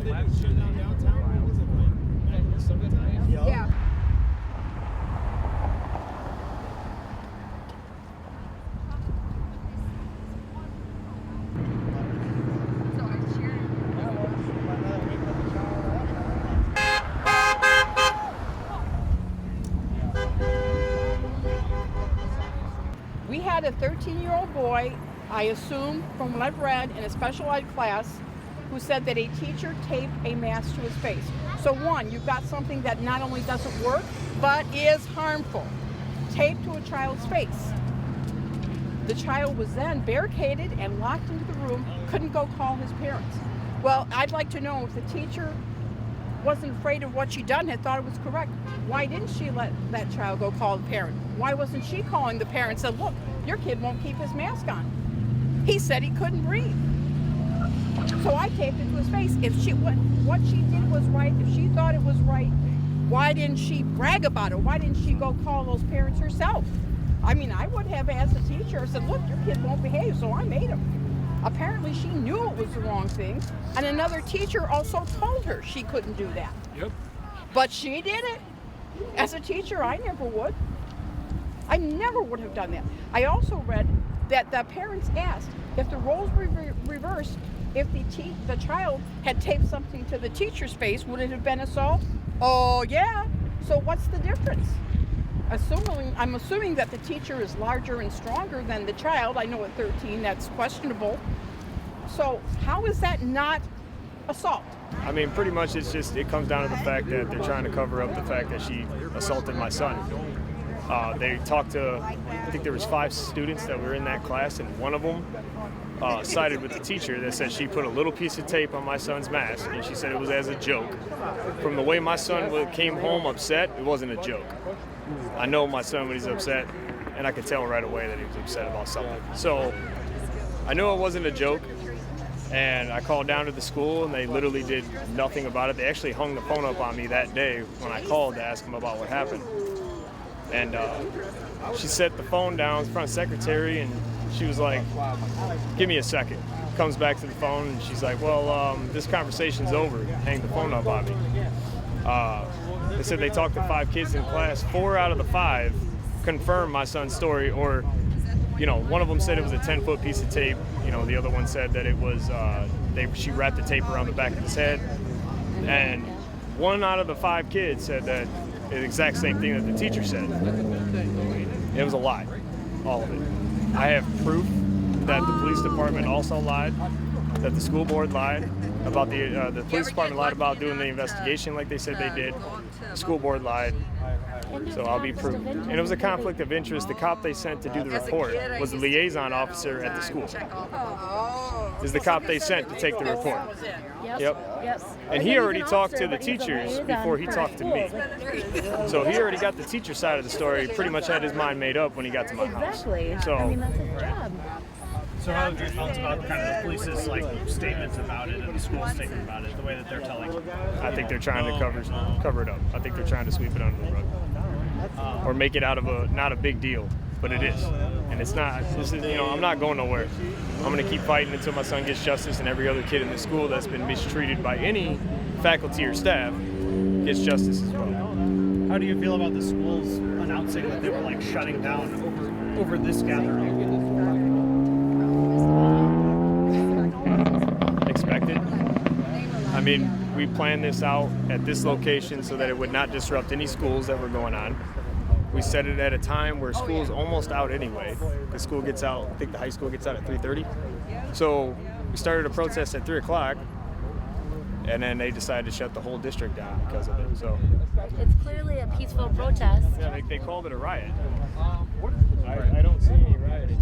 Yeah. We had a 13-year-old boy, I assume from what I've read, in a special ed class, who said that a teacher taped a mask to his face. So one, you've got something that not only doesn't work, but is harmful. Taped to a child's face. The child was then barricaded and locked into the room, couldn't go call his parents. Well, I'd like to know if the teacher wasn't afraid of what she'd done, had thought it was correct, why didn't she let that child go call the parent? Why wasn't she calling the parent and said, look, your kid won't keep his mask on. He said he couldn't breathe. So I taped it to his face. If what she did was right, if she thought it was right, why didn't she brag about it? Why didn't she go call those parents herself? I mean, I would have, as a teacher, said, look, your kid won't behave, so I made him. Apparently she knew it was the wrong thing, and another teacher also told her she couldn't do that. Yep. But she did it. As a teacher, I never would. I never would have done that. I also read that the parents asked if the roles were reversed, if the child had taped something to the teacher's face, would it have been assault? Oh yeah. So what's the difference? I'm assuming that the teacher is larger and stronger than the child. I know at 13 that's questionable. So how is that not assault? I mean, pretty much it comes down to the fact that they're trying to cover up the fact that she assaulted my son. They talked to, I think there was 5 students that were in that class, and one of them sided with the teacher that said she put a little piece of tape on my son's mask, and she said it was as a joke. From the way my son came home upset, it wasn't a joke. I know my son when he's upset, and I could tell right away that he was upset about something. So I knew it wasn't a joke, and I called down to the school, and they literally did nothing about it. They actually hung the phone up on me that day when I called to ask them about what happened. And she set the phone down in front of secretary, and she was like, give me a second. Comes back to the phone, and she's like, well, this conversation's over. Hang the phone up on me. They said they talked to 5 kids in class. 4 out of the 5 confirmed my son's story, or, one of them said it was a 10-foot piece of tape. The other one said that it was, she wrapped the tape around the back of his head. And 1 out of the 5 kids said that the exact same thing that the teacher said. It was a lie, all of it. I have proof that the police department also lied, that the school board lied, about the police department lied about doing the investigation like they said they did. The school board lied, so I'll be proof. And it was a conflict of interest. The cop they sent to do the report was the liaison officer at the school. This is the cop they sent to take the report. Yep. And he already talked to the teachers before he talked to me. So he already got the teacher side of the story, pretty much had his mind made up when he got to my house. Exactly. So, I mean, that's his job. So how have you felt about kind of the police's statements about it and the school's statement about it, the way that they're telling? I think they're trying to cover it up. I think they're trying to sweep it under the rug, or make it out of not a big deal, but it is, and it's not. I'm not going nowhere. I'm going to keep fighting until my son gets justice, and every other kid in the school that's been mistreated by any faculty or staff gets justice as well. How do you feel about the schools announcing that they were shutting down over this gathering? Expected. I mean, we planned this out at this location so that it would not disrupt any schools that were going on. We set it at a time where school's almost out anyway. The school gets out, I think the high school gets out at 3:30. So we started a protest at 3 o'clock, and then they decided to shut the whole district down because of it. So It's clearly a peaceful protest. yeah, they called it a riot. I don't see any rioting.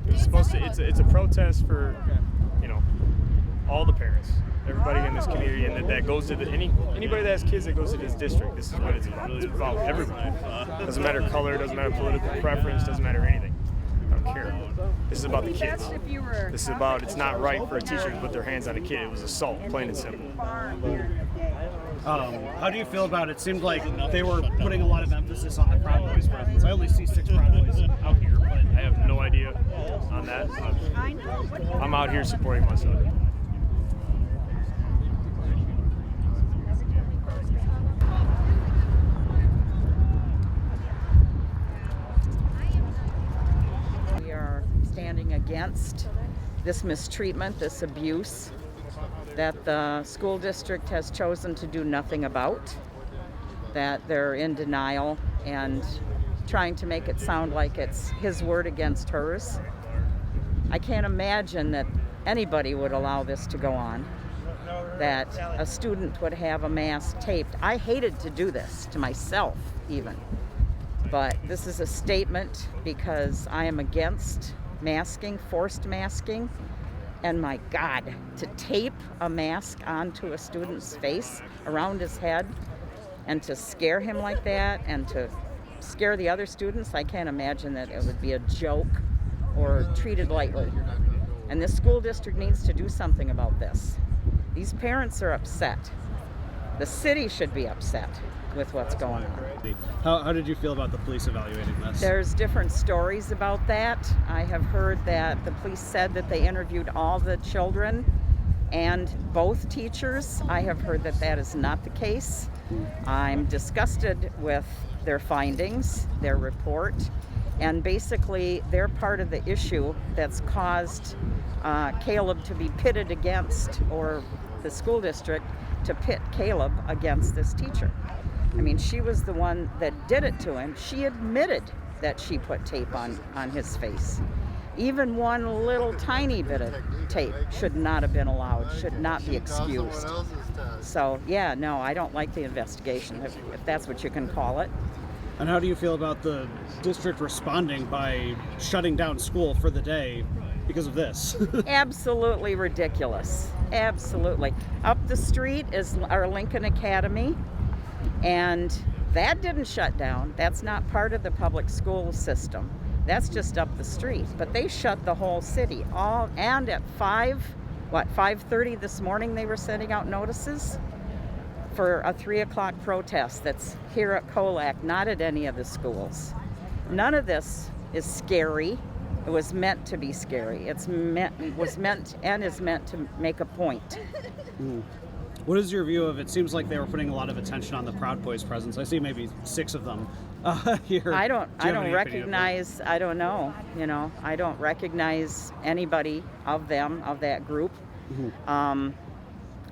It's supposed to. It's a protest for, all the parents, everybody in this community, and that goes to anybody that has kids that goes to this district. This is what it's about. It's about everybody. Doesn't matter color, doesn't matter political preference, doesn't matter anything. I don't care. This is about the kids. This is about, it's not right for a teacher to put their hands on a kid. It was assault, plain and simple. How do you feel about it? It seemed like they were putting a lot of emphasis on the Proud Boys presence. I only see 6 Proud Boys out here, but I have no idea idea on that. I'm out here supporting my son. We are standing against this mistreatment, this abuse that the school district has chosen to do nothing about, that they're in denial and trying to make it sound like it's his word against hers. I can't imagine that anybody would allow this to go on, that a student would have a mask taped. I hated to do this to myself even, but this is a statement because I am against masking, forced masking. And my God, to tape a mask onto a student's face, around his head, and to scare him like that, and to scare the other students, I can't imagine that it would be a joke or treated lightly. And this school district needs to do something about this. These parents are upset. The city should be upset with what's going on. How did you feel about the police evaluating this? There's different stories about that. I have heard that the police said that they interviewed all the children and both teachers. I have heard that that is not the case. I'm disgusted with their findings, their report, and basically they're part of the issue that's caused Caleb to be pitted against, or the school district to pit Caleb against this teacher. I mean, she was the one that did it to him. She admitted that she put tape on his face. Even one little tiny bit of tape should not have been allowed, should not be excused. So, yeah, no, I don't like the investigation, if that's what you can call it. And how do you feel about the district responding by shutting down school for the day because of this? Absolutely ridiculous. Absolutely. Up the street is our Lincoln Academy. And that didn't shut down. That's not part of the public school system. That's just up the street. But they shut the whole city. And at 5:30 this morning, they were sending out notices for a 3 o'clock protest that's here at Colac, not at any of the schools. None of this is scary. It was meant to be scary. It was meant and is meant to make a point. What is your view of it? Seems like they were putting a lot of attention on the Proud Boys presence. I see maybe 6 of them here. I don't recognize, I don't know, I don't recognize anybody of them, of that group. Mm-hmm.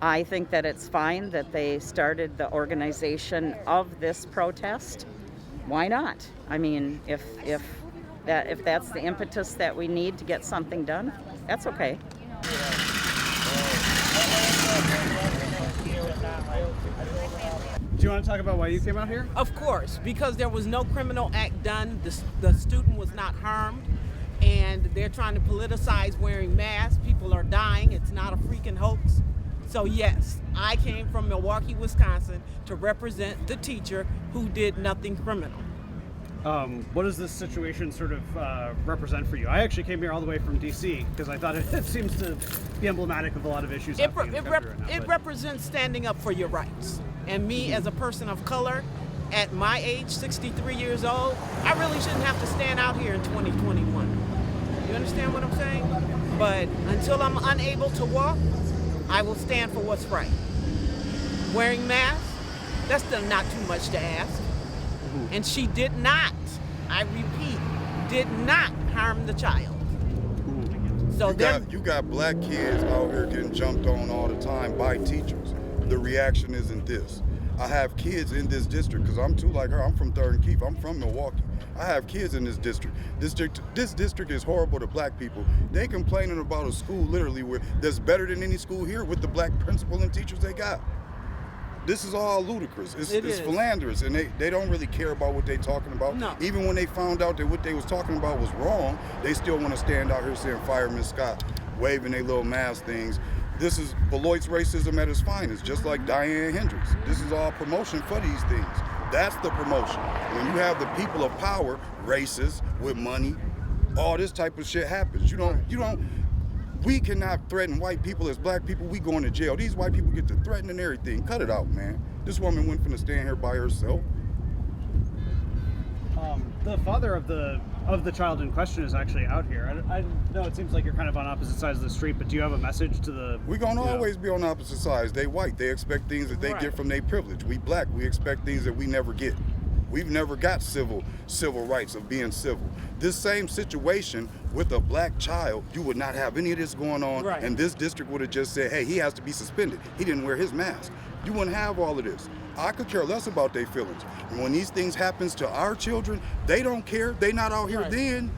I think that it's fine that they started the organization of this protest. Why not? I mean, if that's the impetus that we need to get something done, that's okay. Do you want to talk about why you came out here? Of course, because there was no criminal act done. The student was not harmed, and they're trying to politicize wearing masks. People are dying. It's not a freaking hoax. So yes, I came from Milwaukee, Wisconsin to represent the teacher who did nothing criminal. What does this situation sort of represent for you? I actually came here all the way from D.C. because I thought it seems to be emblematic of a lot of issues. It represents standing up for your rights. And me, as a person of color, at my age, 63 years old, I really shouldn't have to stand out here in 2021. You understand what I'm saying? But until I'm unable to walk, I will stand for what's right. Wearing masks, that's still not too much to ask. And she did not, I repeat, did not harm the child. So you got black kids out here getting jumped on all the time by teachers. The reaction isn't this. I have kids in this district, because I'm too like her. I'm from 3rd and Keefe. I'm from Milwaukee. I have kids in this district. This district is horrible to black people. They complaining about a school literally that's better than any school here with the black principal and teachers they got. This is all ludicrous. It's philanderous, and they don't really care about what they're talking about. No. Even when they found out that what they was talking about was wrong, they still want to stand out here saying Fireman Scott, waving their little mask things. This is Beloit's racism at its finest, just like Diane Hendricks. This is all promotion for these things. That's the promotion. When you have the people of power, racists with money, all this type of shit happens. We cannot threaten white people as black people. We going to jail. These white people get to threatening everything. Cut it out, man. This woman went finna stand here by herself. The father of the child in question is actually out here. I know it seems like you're kind of on opposite sides of the street, but do you have a message to the? We're gonna always be on opposite sides. They white. They expect things that they Right. get from their privilege. We black. We expect things that we never get. We've never got civil rights of being civil. This same situation with a black child, you would not have any of this going on, Right. and this district would have just said, hey, he has to be suspended. He didn't wear his mask. You wouldn't have all of this. I could care less about their feelings. And when these things happens to our children, they don't care. They not out here Right. then.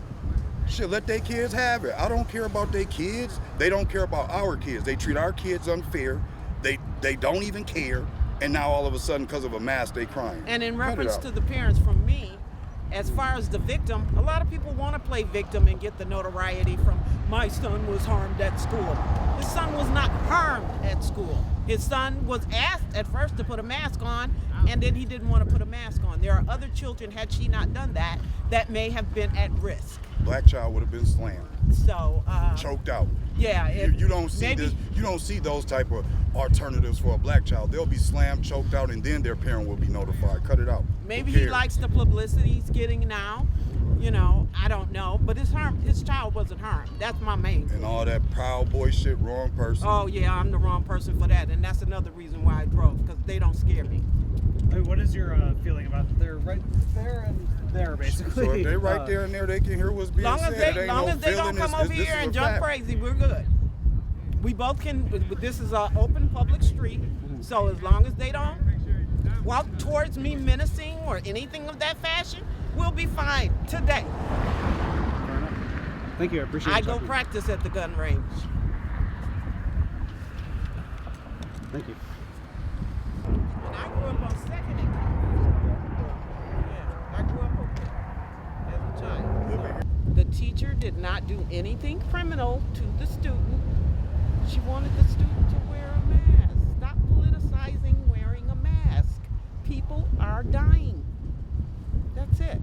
Shit, let their kids have it. I don't care about their kids. They don't care about our kids. They treat our kids unfair. They don't even care. And now all of a sudden, because of a mask, they crying. And in Cut it reference out. to the parents from me, as far as the victim, a lot of people want to play victim and get the notoriety from my son was harmed at school. His son was not harmed at school. His son was asked at first to put a mask on, and then he didn't want to put a mask on. There are other children, had she not done that, that may have been at risk. Black child would have been slammed, So, choked out. yeah. You don't see maybe, this. You don't see those type of alternatives for a black child. They'll be slammed, choked out, and then their parent will be notified. Cut it out. Maybe Who he cares? likes the publicity he's getting now. You know, I don't know. But his child wasn't harmed. That's my main And all that proud boy shit, wrong person. Oh yeah, I'm the wrong person for that, and that's another reason why I drove, because they don't scare me. I mean, what is your feeling about they're right there and there basically? So if they right there and there, they can hear what's being Long said. as It they, ain't long no as they don't feeling. come This over is here a and jump fact. crazy, we're good. We both can. This is an open public street, so as long as they don't walk towards me menacing or anything of that fashion, we'll be fine today. Fair enough. Thank you. I appreciate. I you go talking. practice at the gun range. Thank you. And I grew up on Second and King. Yeah, I grew up over there as a child. The teacher did not do anything criminal to the student. She wanted the student to wear a mask. Stop politicizing wearing a mask. People are dying. That's it.